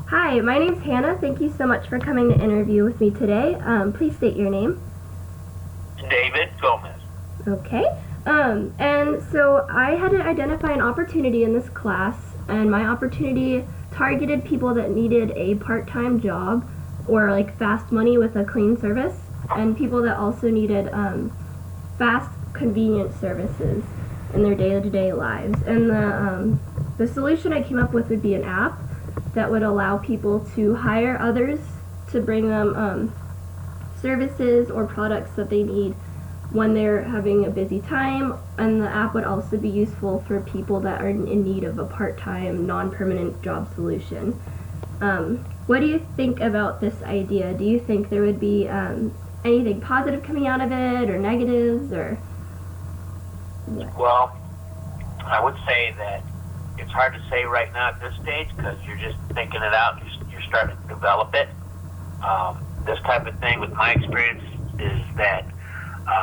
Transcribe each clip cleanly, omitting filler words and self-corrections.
Hi, my name's Hannah. Thank you so much for coming to interview with me today. Please state your name. David Gomez. Okay. And so I had to identify an opportunity in this class, and my opportunity targeted people that needed a part-time job or like fast money with a clean service, and people that also needed fast, convenient services in their day-to-day lives. And the solution I came up with would be an app that would allow people to hire others to bring them services or products that they need when they're having a busy time, and the app would also be useful for people that are in need of a part-time, non-permanent job solution. What do you think about this idea? Do you think there would be anything positive coming out of it, or negatives, or? Well, I would say that it's hard to say right now at this stage because you're just thinking it out. You're starting to develop it. This type of thing, with my experience, is that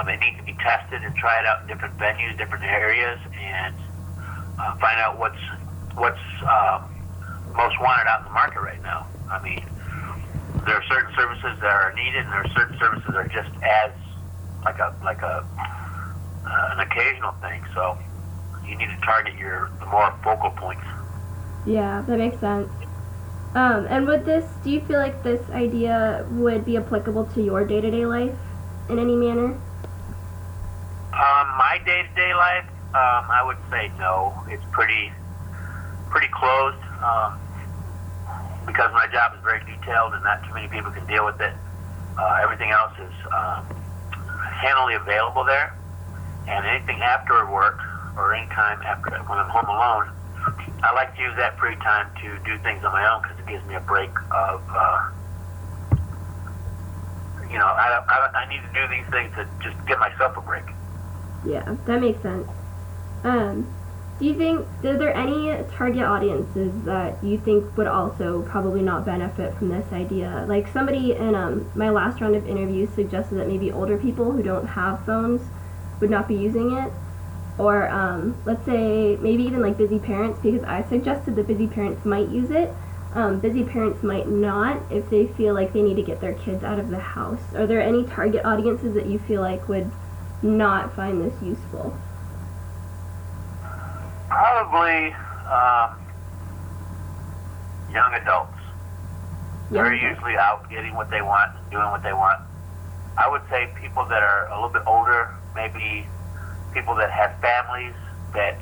it needs to be tested and tried out in different venues, different areas, and find out what's most wanted out in the market right now. I mean, there are certain services that are needed, and there are certain services that are just as an occasional thing. So you need to target the more focal points. Yeah, that makes sense. And with this, do you feel like this idea would be applicable to your day-to-day life in any manner? My day-to-day life, I would say no. It's pretty closed because my job is very detailed and not too many people can deal with it. Everything else is handily available there, and anything after work or any time after when I'm home alone, I like to use that free time to do things on my own because it gives me a break of, I need to do these things to just give myself a break. Yeah, that makes sense. Do you think, are there any target audiences that you think would also probably not benefit from this idea? Like somebody in my last round of interviews suggested that maybe older people who don't have phones would not be using it. Or let's say maybe even like busy parents, because I suggested that busy parents might use it. Busy parents might not if they feel like they need to get their kids out of the house. Are there any target audiences that you feel like would not find this useful? Probably young adults. They're usually out getting what they want, doing what they want. I would say people that are a little bit older, maybe people that have families that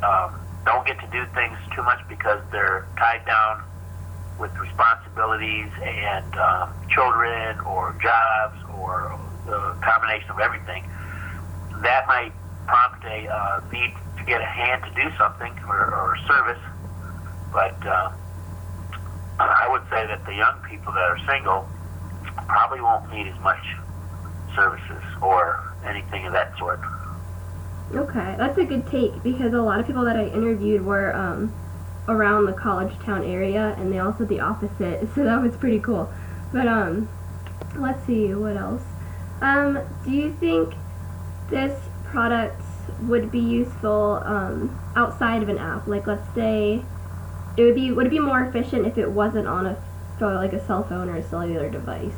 don't get to do things too much because they're tied down with responsibilities and children or jobs or the combination of everything. That might prompt a need to get a hand to do something or service. But I would say that the young people that are single probably won't need as much services or anything of that sort. Okay, that's a good take because a lot of people that I interviewed were around the college town area, and they all said the opposite, so that was pretty cool. But let's see, what else? Do you think this product would be useful outside of an app? Like, let's say, would it be more efficient if it wasn't on a phone, like a cell phone or a cellular device?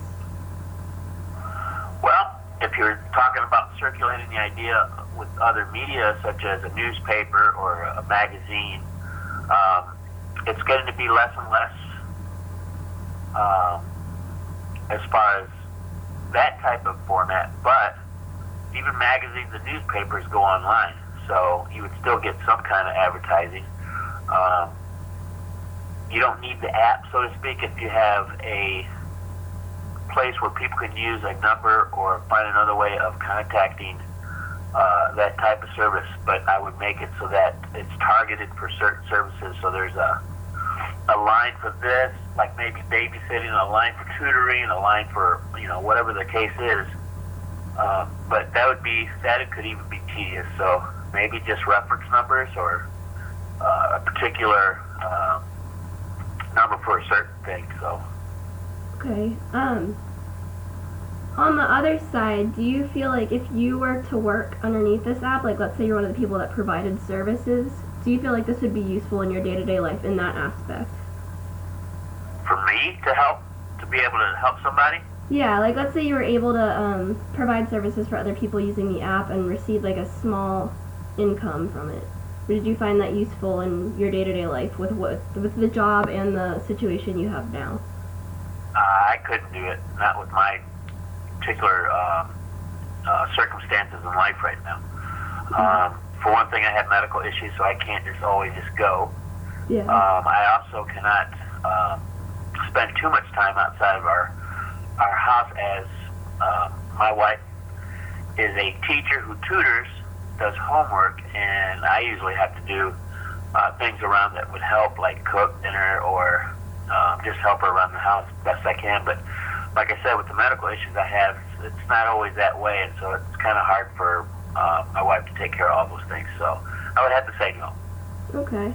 Well, if you're talking about circulating the idea with other media, such as a newspaper or a magazine, it's going to be less and less as far as that type of format. But even magazines and newspapers go online, so you would still get some kind of advertising. You don't need the app, so to speak, if you have a place where people can use a number or find another way of contacting that type of service. But I would make it so that it's targeted for certain services. So there's a line for this, like maybe babysitting, a line for tutoring, a line for whatever the case is. But that could even be tedious. So maybe just reference numbers or a particular number for a certain thing. So. Okay. On the other side, do you feel like if you were to work underneath this app, like let's say you're one of the people that provided services, do you feel like this would be useful in your day-to-day life in that aspect? for me to be able to help somebody. Yeah, like let's say you were able to provide services for other people using the app and receive like a small income from it. Did you find that useful in your day-to-day life with the job and the situation you have now? I couldn't do it, not with my particular circumstances in life right now. For one thing, I have medical issues, so I can't just always just go. Yeah. I also cannot spend too much time outside of our house, as my wife is a teacher who tutors, does homework, and I usually have to do things around that would help, like cook dinner or just help her around the house best I can. But like I said, with the medical issues I have, it's not always that way, and so it's kind of hard for my wife to take care of all those things. So I would have to say no. Okay.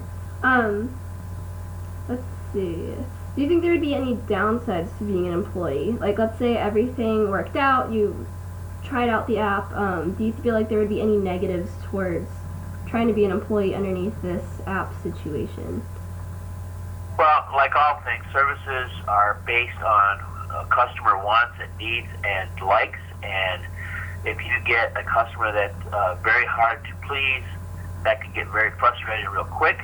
Let's see. Do you think there would be any downsides to being an employee? Like, let's say everything worked out, you tried out the app. Do you feel like there would be any negatives towards trying to be an employee underneath this app situation? Well, like all things, services are based on customer wants and needs and likes. And if you get a customer that's very hard to please, that can get very frustrating real quick.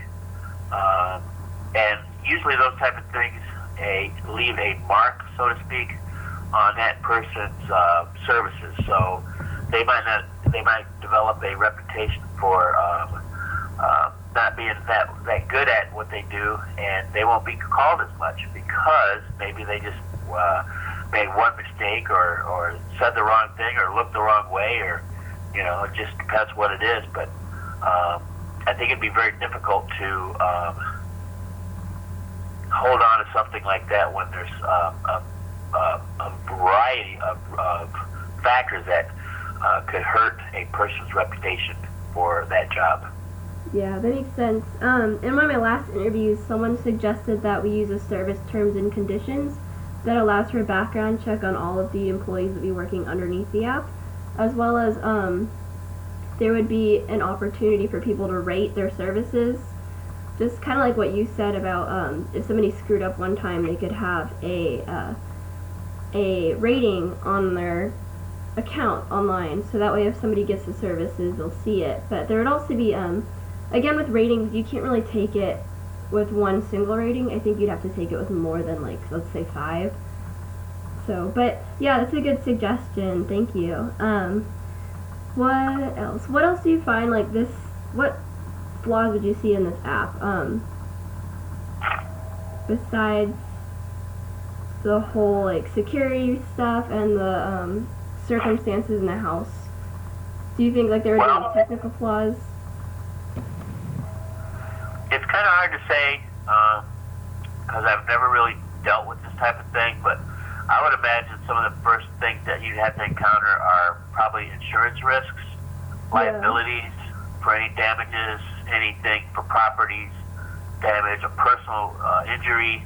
And usually those type of things leave a mark, so to speak, on that person's services. So they might develop a reputation for not being that good at what they do, and they won't be called as much because maybe they just made one mistake or said the wrong thing or looked the wrong way, or it just depends what it is. But I think it'd be very difficult to hold on to something like that when there's a variety of factors that could hurt a person's reputation for that job. Yeah, that makes sense. In one of my last interviews, someone suggested that we use a service terms and conditions that allows for a background check on all of the employees that be working underneath the app, as well as there would be an opportunity for people to rate their services. Just kind of like what you said about if somebody screwed up one time, they could have a rating on their account online, so that way if somebody gets the services, they'll see it. But there would also be, again with ratings, you can't really take it with one single rating. I think you'd have to take it with more than, like, let's say 5. So, but yeah, that's a good suggestion. Thank you. What else? What else do you find like this? What flaws would you see in this app? Besides the whole like security stuff and the circumstances in the house, do you think like there would be any technical flaws? It's kind of hard to say because I've never really dealt with this type of thing, but I would imagine some of the first things that you'd have to encounter are probably insurance risks, liabilities for any damages, anything for properties damage, a personal injury,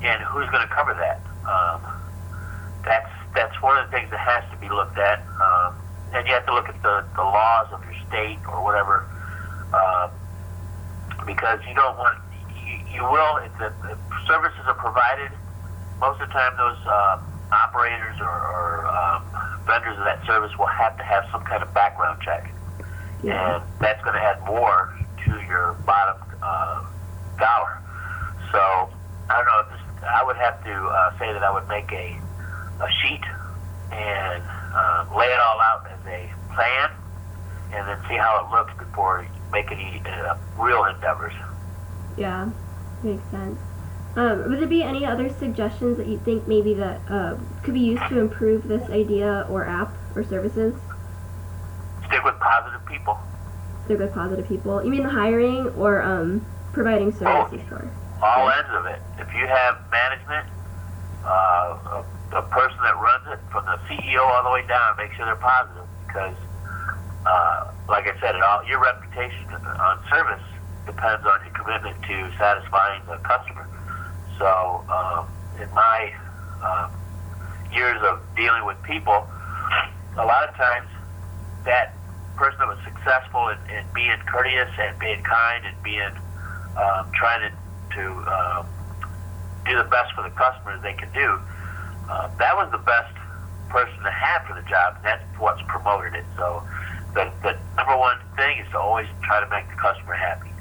and who's going to cover that? That's one of the things that has to be looked at, and you have to look at the laws of your state or whatever, because you don't want you will if the services are provided. Most of the time, those operators or vendors of that service will have to have some kind of background check, and that's going to add more to your bottom dollar. So I don't know. I would have to say that I would make a sheet and lay it all out as a plan, and then see how it looks before making any real endeavors. Yeah, makes sense. Would there be any other suggestions that you think maybe that could be used to improve this idea or app or services? Stick with positive people. Stick with positive people. You mean the hiring or providing services for? All ends of it. If you have management, the person that runs it, from the CEO all the way down, make sure they're positive, because, like I said, your reputation on service depends on your commitment to satisfying the customer. So, in my years of dealing with people, a lot of times that person that was successful in being courteous and being kind and being trying to do the best for the customers they can do. That was the best person to have for the job, and that's what's promoted it. So the number one thing is to always try to make the customer happy.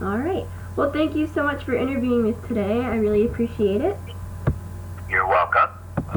All right. Well, thank you so much for interviewing me today. I really appreciate it.